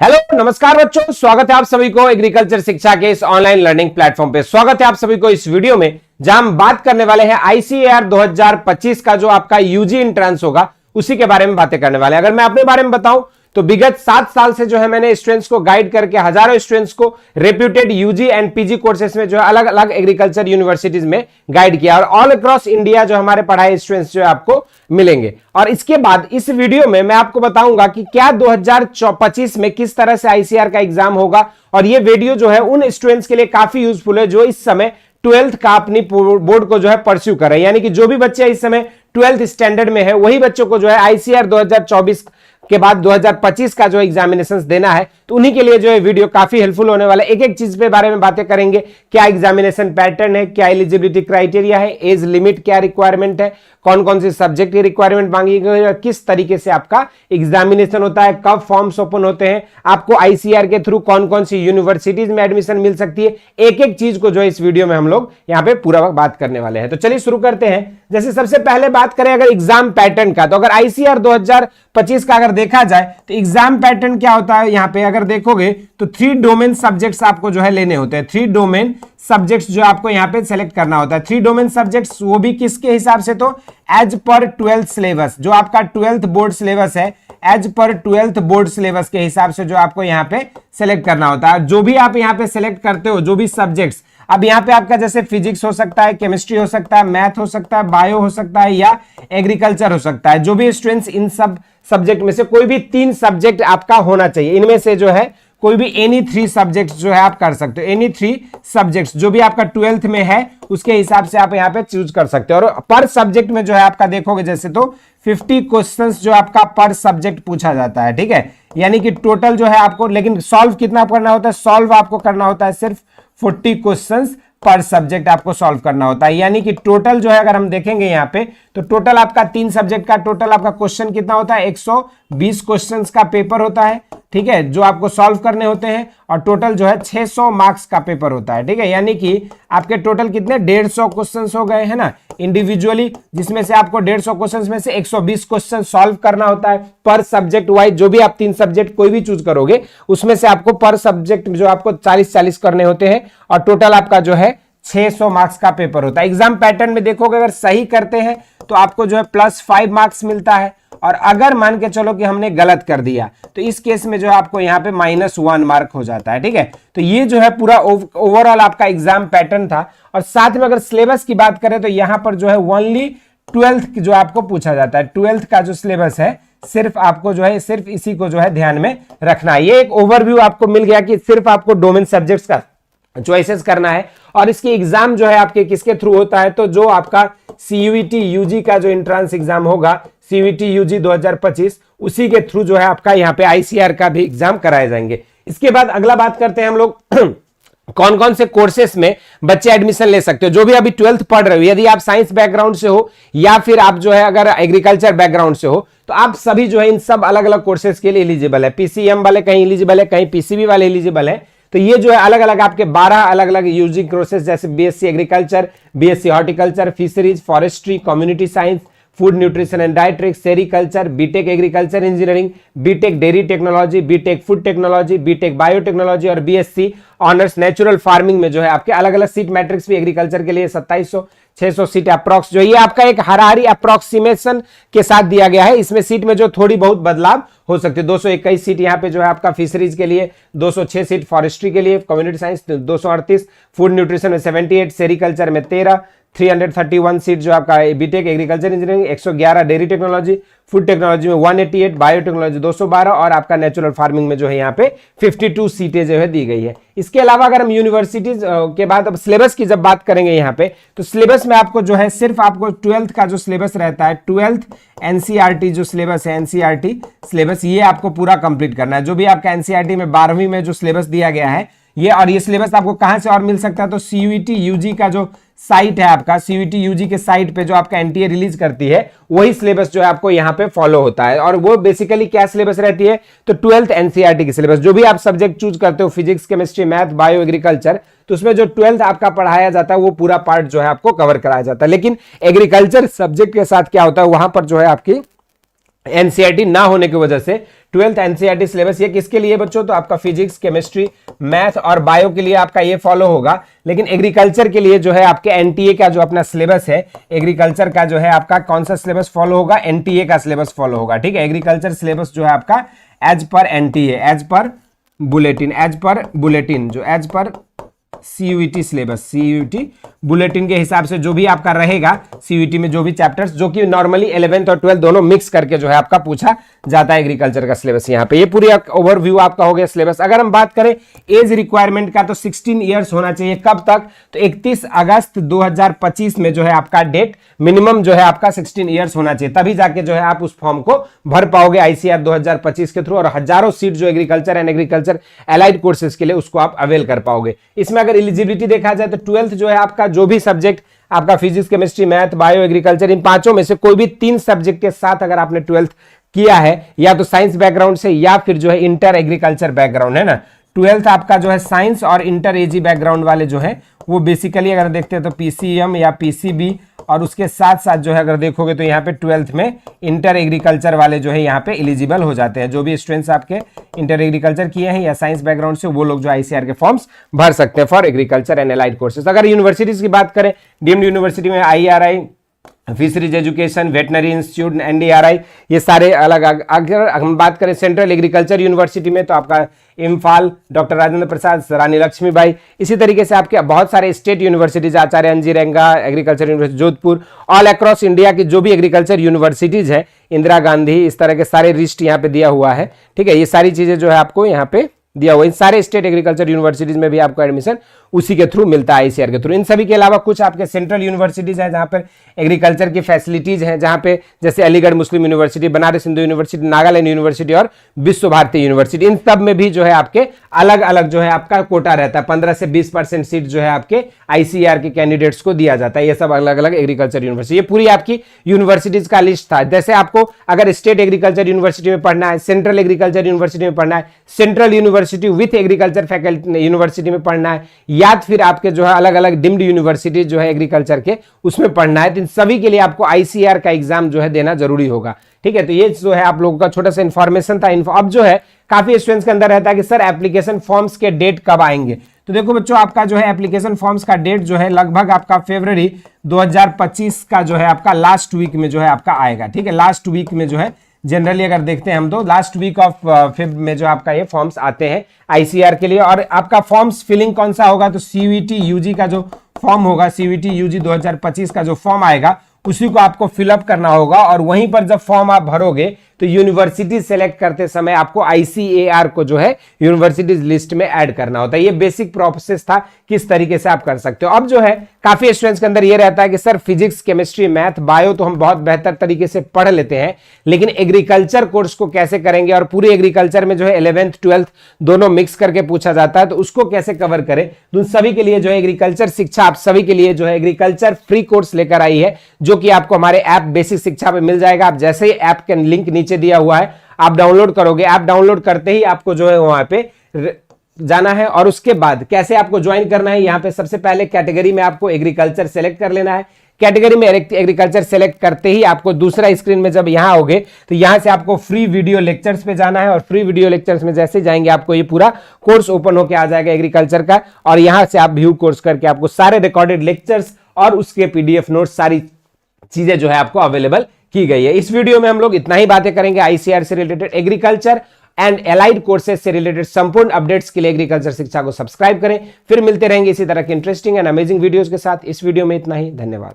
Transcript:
Hello नमस्कार बच्चों, स्वागत है आप सभी को एग्रीकल्चर शिक्षा के इस ऑनलाइन लर्निंग प्लेटफॉर्म पे। स्वागत है आप सभी को इस वीडियो में जहां हम बात करने वाले हैं आईसीएआर 2025 का जो आपका यूजी एंट्रेंस होगा उसी के बारे में बातें करने वाले हैं। अगर मैं अपने बारे में बताऊं तो विगत 7 साल से जो है मैंने स्टूडेंट्स को गाइड करके हजारों स्टूडेंट्स को reputed UG and PG courses में जो है अलग अलग एग्रीकल्चर यूनिवर्सिटीज में गाइड किया और ऑल अक्रॉस इंडिया जो हमारे पढ़ाई स्टूडेंट्स जो है आपको मिलेंगे। और इसके बाद इस वीडियो में मैं आपको बताऊंगा कि क्या 2025 में किस तरह से आईसीएआर का एग्जाम होगा। और ये वीडियो जो है उन स्टूडेंट्स के लिए काफी यूजफुल है जो इस समय 12th का अपनी बोर्ड को जो है परस्यू कर रहे हैं, यानी कि जो भी बच्चे इस समय 12th स्टैंडर्ड में है वही बच्चों को जो है आईसीएआर 2024 के बाद 2025 का जो एग्जामिनेशंस देना है, तो उन्हीं के लिए जो है वीडियो काफी हेल्पफुल होने वाला है। एक एक चीज पे बारे में बातें करेंगे, क्या एग्जामिनेशन पैटर्न है, क्या एलिजिबिलिटी क्राइटेरिया है, एज लिमिट क्या रिक्वायरमेंट है, कौन कौन सी सब्जेक्ट की रिक्वायरमेंट मांगी गई है, किस तरीके से आपका एग्जामिनेशन होता है, कब फॉर्म्स ओपन होते हैं, आपको आईसीएआर के थ्रू कौन कौन सी यूनिवर्सिटीज में एडमिशन मिल सकती है, एक एक चीज को जो है इस वीडियो में हम लोग यहाँ पे पूरा वक्त बात करने वाले हैं। तो चलिए शुरू करते हैं। जैसे सबसे पहले बात करें अगर एग्जाम पैटर्न का, तो अगर आईसीएआर 2025 का अगर देखा जाए तो एग्जाम पैटर्न क्या होता है, यहाँ पे अगर देखोगे तो 3 डोमेन सब्जेक्ट्स आपको जो है लेने होते हैं। 3 डोमेन सब्जेक्ट्स जो आपको यहाँ पे सेलेक्ट करना होता है। 3 डोमेन सब्जेक्ट्स वो भी किसके हिसाब से, तो एज पर 12th सिलेबस, जो आपका 12th बोर्ड सिलेबस है, as per 12th board syllabus के हिसाब से जो आपको यहाँ पे सेलेक्ट करना होता है। जो भी आप यहाँ पे सेलेक्ट करते हो, जो भी सब्जेक्ट्स, अब यहाँ पे आपका जैसे फिजिक्स हो सकता है, केमिस्ट्री हो सकता है, मैथ हो सकता है, बायो हो सकता है या एग्रीकल्चर हो सकता है। जो भी स्टूडेंट्स इन सब सब्जेक्ट में से कोई भी 3 सब्जेक्ट आपका होना चाहिए। इनमें से जो है कोई भी एनी 3 सब्जेक्ट्स जो है आप कर सकते हो। एनी 3 सब्जेक्ट्स जो भी आपका 12th में है उसके हिसाब से आप यहाँ पे चूज कर सकते हो। और पर सब्जेक्ट में जो है आपका देखोगे जैसे तो 50 क्वेश्चंस जो आपका पर सब्जेक्ट पूछा जाता है, ठीक है। यानी कि टोटल जो है आपको, लेकिन सॉल्व कितना करना होता है, सॉल्व आपको करना होता है सिर्फ 40 क्वेश्चंस पर सब्जेक्ट आपको सॉल्व करना होता है। यानी कि टोटल जो है अगर हम देखेंगे यहाँ पे तो टोटल आपका 3 सब्जेक्ट का टोटल आपका क्वेश्चन कितना होता है, 120 क्वेश्चंस का पेपर होता है, ठीक है, जो आपको सॉल्व करने होते हैं। और टोटल जो है 600 मार्क्स का पेपर होता है, ठीक है। यानी कि आपके टोटल कितने 150 क्वेश्चंस हो गए हैं ना इंडिविजुअली, जिसमें से आपको 150 क्वेश्चंस में से 120 क्वेश्चन सॉल्व करना होता है पर सब्जेक्ट वाइज। जो भी आप 3 सब्जेक्ट कोई भी चूज करोगे उसमें से आपको पर सब्जेक्ट जो आपको 40-40 करने होते हैं और टोटल आपका जो है 600 मार्क्स का पेपर होता है। एग्जाम पैटर्न में देखोगे अगर सही करते हैं तो आपको जो है +5 मार्क्स मिलता है, और अगर मान के चलो कि हमने गलत कर दिया तो इस केस में जो है आपको यहाँ पे -1 मार्क हो जाता है, ठीक है। तो ये जो है पूरा ओवरऑल आपका एग्जाम पैटर्न था। और साथ में अगर सिलेबस की बात करें तो यहाँ पर जो है ओनली 12th जो आपको पूछा जाता है। 12th का जो सिलेबस है सिर्फ आपको जो है सिर्फ इसी को जो है ध्यान में रखना है। ये एक ओवरव्यू आपको मिल गया कि सिर्फ आपको डोमेन सब्जेक्ट्स का चॉइसेस करना है। और इसकी एग्जाम जो है आपके किसके थ्रू होता है, तो जो आपका सीयूईटी यूजी का जो एंट्रेंस एग्जाम होगा, सीयूईटी यूजी 2025, उसी के थ्रू जो है आपका यहाँ पे आईसीएआर का भी एग्जाम कराए जाएंगे। इसके बाद अगला बात करते हैं हम लोग कौन कौन से कोर्सेस में बच्चे एडमिशन ले सकते हो। जो भी अभी 12th पढ़ रहे हो, यदि आप साइंस बैकग्राउंड से हो या फिर आप जो है अगर एग्रीकल्चर बैकग्राउंड से हो, तो आप सभी जो है इन सब अलग अलग कोर्सेस के लिए एलिजिबल है। पीसीएम वाले कहीं एलिजिबल है, कहीं पीसीबी वाले एलिजिबल है। तो ये जो है अलग अलग आपके 12 अलग अलग यूजी कोर्सेज, जैसे BSc agriculture, BSc horticulture, fisheries, forestry, community science, food nutrition and dietetics, sericulture, BTech agriculture engineering, BTech dairy technology, BTech food technology, BTech biotechnology और बीएससी ऑनर्स नेचुरल फार्मिंग में जो है आपके अलग अलग सीट मैट्रिक्स भी agriculture के लिए 2700 600 सीट अप्रॉक्स जो ये आपका एक हरारी अप्रॉक्सीमेशन के साथ दिया गया है। इसमें सीट में जो थोड़ी बहुत बदलाव हो सकती है। 221 सीट यहाँ पे जो है आपका फिशरीज के लिए, 206 सीट फॉरेस्ट्री के लिए, कम्युनिटी साइंस 238, फूड न्यूट्रिशन में 78, सेरिकल्चर में 13, 331 सीट जो आपका BTech agriculture engineering, 111 dairy technology, food technology में 188, बायोटेक्नोलॉजी 212 और आपका नेचुरल फार्मिंग में जो है यहाँ पे 52 सीटें जो है दी गई है। इसके अलावा अगर हम यूनिवर्सिटीज के बाद अब सिलेबस की जब बात करेंगे यहाँ पे, तो सिलेबस में आपको जो है सिर्फ आपको 12th का जो सिलेबस रहता है, 12th एनसीईआरटी जो सिलेबस है, एनसीईआरटी सिलेबस ये आपको पूरा कंप्लीट करना है। जो भी आपका एनसीईआरटी में 12वीं में जो सिलेबस दिया गया है ये, और ये सिलेबस आपको कहां से और मिल सकता है, तो सीयूईटी यूजी का जो साइट है आपका, सीयूईटी यूजी के साइट पे जो आपका एनटीए रिलीज करती है वही सिलेबस जो है आपको यहाँ पे फॉलो होता है। और वो बेसिकली क्या सिलेबस रहती है, तो 12th एनसीईआरटी की सिलेबस। जो भी आप सब्जेक्ट चूज करते हो, physics, chemistry, math, bio, agriculture, तो उसमें जो 12th आपका पढ़ाया जाता है वो पूरा पार्ट जो है आपको कवर कराया जाता है। लेकिन एग्रीकल्चर सब्जेक्ट के साथ क्या होता है, वहां पर जो है आपकी एनसीईआरटी ना होने की वजह से 12th एनसीईआरटी सिलेबस। ये किसके लिए बच्चों? तो आपका फिजिक्स, केमिस्ट्री, मैथ और बायो के लिए आपका ये फॉलो होगा। लेकिन एग्रीकल्चर के लिए जो है आपके एनटीए का जो अपना सिलेबस है, एग्रीकल्चर का जो है आपका कौन सा सिलेबस फॉलो होगा? एनटीए का सिलेबस फॉलो होगा। ठीक है, एग्रीकल्चर सिलेबस जो है आपका as per NTA, as per bulletin, जो as per CUET syllabus, CUET bulletin के हिसाब से जो भी आपका रहेगा सीयूईटी में, जो भी चैप्टर्स, जो कि नॉर्मली 11th और 12th दोनों मिक्स करके जो है आपका पूछा जाता है एग्रीकल्चर का सिलेबस। यहाँ पे ये पूरी ओवरव्यू आपका हो गया सिलेबस। अगर हम बात करें एज रिक्वायरमेंट का, तो 16 ईयर्स होना चाहिए। कब तक? तो 31 अगस्त 2025 में जो है आपका डेट मिनिमम जो है आपका 16 ईयर्स होना चाहिए, तभी जाके जो है आप उस फॉर्म को भर पाओगे आईसीएआर 2025 के थ्रू, और हजारों सीट जो agriculture and agriculture allied courses के लिए उसको आप अवेल कर पाओगे। इसमें अगर एलिजिबिलिटी देखा जाए तो 12th जो है आपका जो भी सब्जेक्ट आपका physics, chemistry, math, bio, agriculture, इन पांचों में से कोई भी 3 सब्जेक्ट के साथ अगर आपने 12th किया है, या तो साइंस बैकग्राउंड से या फिर जो है इंटर एग्रीकल्चर बैकग्राउंड है ना, 12th आपका जो है साइंस और इंटर एजी बैकग्राउंड वाले जो है वो बेसिकली अगर देखते हैं तो पीसीएम या पीसीबी, और उसके साथ साथ जो है अगर देखोगे तो यहाँ पे 12th में इंटर एग्रीकल्चर वाले जो है यहाँ पे एलिजिबल हो जाते हैं। जो भी स्टूडेंट्स आपके इंटर एग्रीकल्चर किए हैं या साइंस बैकग्राउंड से, वो लोग जो आईसीएआर के फॉर्म्स भर सकते हैं for agriculture and allied courses. अगर यूनिवर्सिटीज की बात करें, डीम्ड यूनिवर्सिटी में IRI, fisheries education, veterinary institute, NDRI, ये सारे अलग। अगर हम बात करें सेंट्रल एग्रीकल्चर यूनिवर्सिटी में, तो आपका इम्फाल, डॉक्टर राजेंद्र प्रसाद, रानी लक्ष्मीबाई। इसी तरीके से आपके बहुत सारे स्टेट यूनिवर्सिटीज, आचार्य अंजीरेंगा agriculture university Jodhpur, all across India की जो भी एग्रीकल्चर यूनिवर्सिटीज है, इंदिरा गांधी, इस तरह के सारे लिस्ट यहाँ पे दिया हुआ है। ठीक है, ये सारी चीजें जो है आपको यहाँ पे दिया हुआ है। इन सारे स्टेट एग्रीकल्चर यूनिवर्सिटीज में भी आपको एडमिशन उसी के थ्रू मिलता है, आईसीएआर के थ्रू। इन सभी के अलावा कुछ आपके सेंट्रल यूनिवर्सिटीज हैं जहां पर एग्रीकल्चर की फैसिलिटीज हैं, जहां पे जैसे Aligarh Muslim university, Banaras Hindu university, Nagaland university और विश्व भारती यूनिवर्सिटी। इन सब में भी जो है आपके अलग अलग जो है आपका कोटा रहता है, 15 से 20% सीट जो है आपके आईसीएआर के कैंडिडेट्स को दिया जाता है। ये सब अलग अलग एग्रीकल्चर यूनिवर्सिटी, ये पूरी आपकी यूनिवर्सिटीज का लिस्ट था। जैसे आपको अगर स्टेट एग्रीकल्चर यूनिवर्सिटी में पढ़ना है, सेंट्रल एग्रीकल्चर यूनिवर्सिटी में पढ़ना है, central university with agriculture faculty university में पढ़ना है, या फिर आपके जो है अलग अलग डिम्ड यूनिवर्सिटी जो है एग्रीकल्चर के उसमें पढ़ना है, तो इन सभी के लिए आपको आईसीएआर का एग्जाम जो है देना जरूरी होगा। ठीक है, तो ये जो है आप लोगों का छोटा सा इंफॉर्मेशन था। अब जो है काफी स्टूडेंट्स के अंदर रहता है कि सर एप्लीकेशन फॉर्म्स के डेट कब आएंगे। तो देखो बच्चों, आपका जो है एप्लीकेशन फॉर्म्स का डेट जो है लगभग आपका फरवरी 2025 का जो है आपका लास्ट वीक में जो है आपका आएगा। ठीक है, लास्ट वीक में जो है जनरली अगर देखते हैं हम तो लास्ट वीक ऑफ फेब में जो आपका ये फॉर्म्स आते हैं आईसीएआर के लिए। और आपका फॉर्म्स फिलिंग कौन सा होगा? तो सीयूईटी यूजी का जो फॉर्म होगा, सीयूईटी यूजी 2025 का जो फॉर्म आएगा उसी को आपको फिलअप करना होगा, और वहीं पर जब फॉर्म आप भरोगे तो यूनिवर्सिटी सेलेक्ट करते समय आपको आईसीएआर को जो है यूनिवर्सिटीज लिस्ट में ऐड करना होता है। ये बेसिक प्रोसेस था, किस तरीके से आप कर सकते हो। अब जो है काफी स्टूडेंट्स के अंदर ये रहता है कि sir physics, chemistry, math, bio तो हम बहुत बेहतर तरीके से पढ़ लेते हैं, लेकिन एग्रीकल्चर कोर्स को कैसे करेंगे, और पूरी एग्रीकल्चर में जो है 11th 12th दोनों मिक्स करके पूछा जाता है, तो उसको कैसे कवर करें। तो सभी के लिए जो है एग्रीकल्चर शिक्षा आप सभी के लिए जो है एग्रीकल्चर फ्री कोर्स लेकर आई है, जो कि आपको हमारे ऐप बेसिक शिक्षा पे मिल जाएगा। आप जैसे ही ऐप का लिंक नीचे दिया हुआ है आप डाउनलोड करोगे, ऐप डाउनलोड करते ही आपको जो है वहां पे जाना है, और उसके बाद कैसे आपको ज्वाइन करना है। यहां पे सबसे पहले कैटेगरी में आपको एग्रीकल्चर सेलेक्ट कर लेना है। कैटेगरी में एग्रीकल्चर सेलेक्ट करते ही आपको दूसरा स्क्रीन में जब यहां आओगे तो यहां से आपको फ्री वीडियो लेक्चर्स पे जाना है, और फ्री वीडियो लेक्चर्स में जैसे जाएंगे आपको ये पूरा कोर्स ओपन होकर आ जाएगा एग्रीकल्चर का, और यहां से आप व्यू कोर्स करके आपको सारे रिकॉर्डेड लेक्चर्स और उसके पीडीएफ नोट्स सारी चीजें जो है आपको अवेलेबल की गई है। इस वीडियो में हम लोग इतना ही बातें करेंगे आईसीएआर से related, agriculture and allied courses से रिलेटेड संपूर्ण अपडेट्स के लिए एग्रीकल्चर शिक्षा को सब्सक्राइब करें। फिर मिलते रहेंगे इसी तरह के इंटरेस्टिंग एंड अमेजिंग वीडियोस के साथ। इस वीडियो में इतना ही, धन्यवाद।